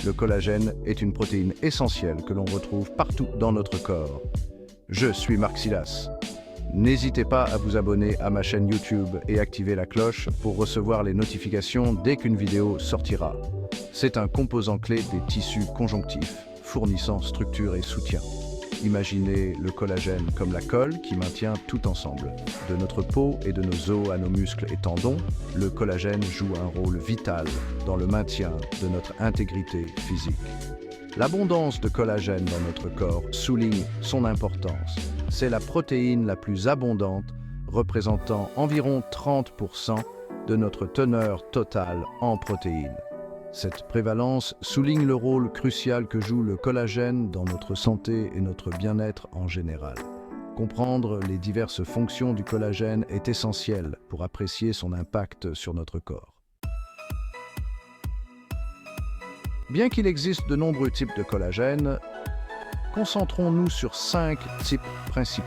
Le collagène est une protéine essentielle que l'on retrouve partout dans notre corps. Je suis Marc Silas. N'hésitez pas à vous abonner à ma chaîne YouTube et activer la cloche pour recevoir les notifications dès qu'une vidéo sortira. C'est un composant clé des tissus conjonctifs, fournissant structure et soutien. Imaginez le collagène comme la colle qui maintient tout ensemble. De notre peau et de nos os à nos muscles et tendons, le collagène joue un rôle vital dans le maintien de notre intégrité physique. L'abondance de collagène dans notre corps souligne son importance. C'est la protéine la plus abondante, représentant environ 30% de notre teneur totale en protéines. Cette prévalence souligne le rôle crucial que joue le collagène dans notre santé et notre bien-être en général. Comprendre les diverses fonctions du collagène est essentiel pour apprécier son impact sur notre corps. Bien qu'il existe de nombreux types de collagène, concentrons-nous sur 5 types principaux.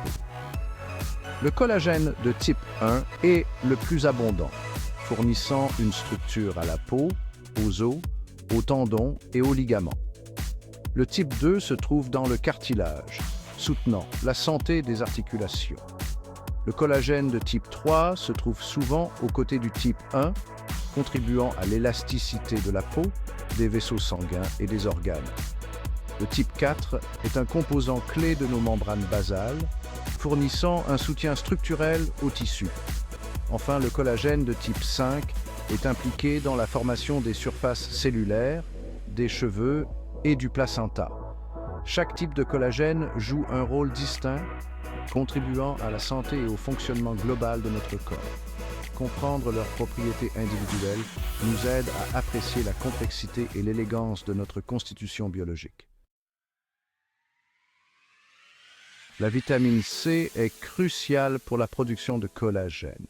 Le collagène de type 1 est le plus abondant, fournissant une structure à la peau, aux os, aux tendons et aux ligaments. Le type 2 se trouve dans le cartilage, soutenant la santé des articulations. Le collagène de type 3 se trouve souvent aux côtés du type 1, contribuant à l'élasticité de la peau, des vaisseaux sanguins et des organes. Le type 4 est un composant clé de nos membranes basales, fournissant un soutien structurel aux tissus. Enfin, le collagène de type 5 est impliqué dans la formation des surfaces cellulaires, des cheveux et du placenta. Chaque type de collagène joue un rôle distinct, contribuant à la santé et au fonctionnement global de notre corps. Comprendre leurs propriétés individuelles nous aide à apprécier la complexité et l'élégance de notre constitution biologique. La vitamine C est cruciale pour la production de collagène.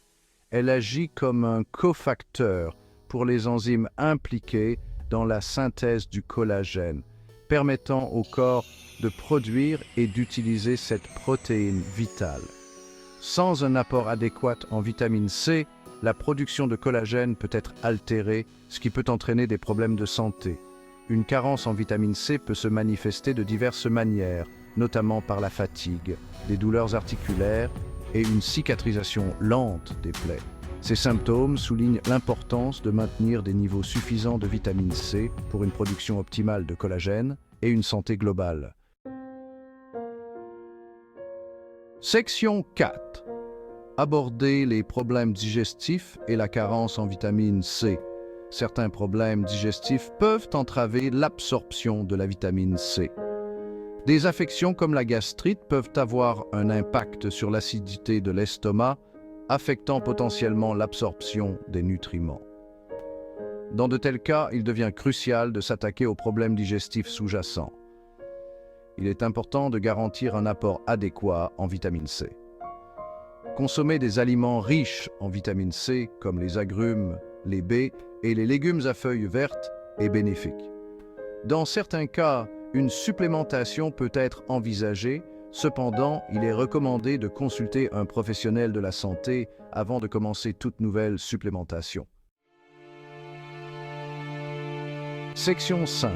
Elle agit comme un cofacteur pour les enzymes impliquées dans la synthèse du collagène, permettant au corps de produire et d'utiliser cette protéine vitale. Sans un apport adéquat en vitamine C, la production de collagène peut être altérée, ce qui peut entraîner des problèmes de santé. Une carence en vitamine C peut se manifester de diverses manières, notamment par la fatigue, des douleurs articulaires et une cicatrisation lente des plaies. Ces symptômes soulignent l'importance de maintenir des niveaux suffisants de vitamine C pour une production optimale de collagène et une santé globale. Section 4. Aborder les problèmes digestifs et la carence en vitamine C. Certains problèmes digestifs peuvent entraver l'absorption de la vitamine C. Des affections comme la gastrite peuvent avoir un impact sur l'acidité de l'estomac, affectant potentiellement l'absorption des nutriments. Dans de tels cas, il devient crucial de s'attaquer aux problèmes digestifs sous-jacents. Il est important de garantir un apport adéquat en vitamine C. Consommer des aliments riches en vitamine C, comme les agrumes, les baies et les légumes à feuilles vertes, est bénéfique. Dans certains cas, une supplémentation peut être envisagée, cependant, il est recommandé de consulter un professionnel de la santé avant de commencer toute nouvelle supplémentation. Section 5.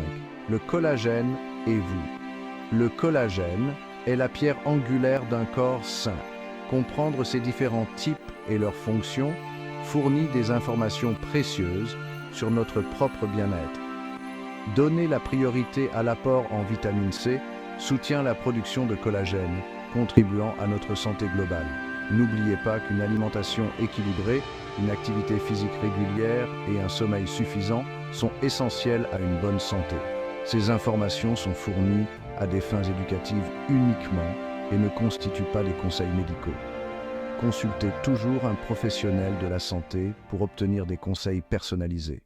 Le collagène et vous. Le collagène est la pierre angulaire d'un corps sain. Comprendre ses différents types et leurs fonctions fournit des informations précieuses sur notre propre bien-être. Donner la priorité à l'apport en vitamine C soutient la production de collagène, contribuant à notre santé globale. N'oubliez pas qu'une alimentation équilibrée, une activité physique régulière et un sommeil suffisant sont essentiels à une bonne santé. Ces informations sont fournies à des fins éducatives uniquement et ne constituent pas des conseils médicaux. Consultez toujours un professionnel de la santé pour obtenir des conseils personnalisés.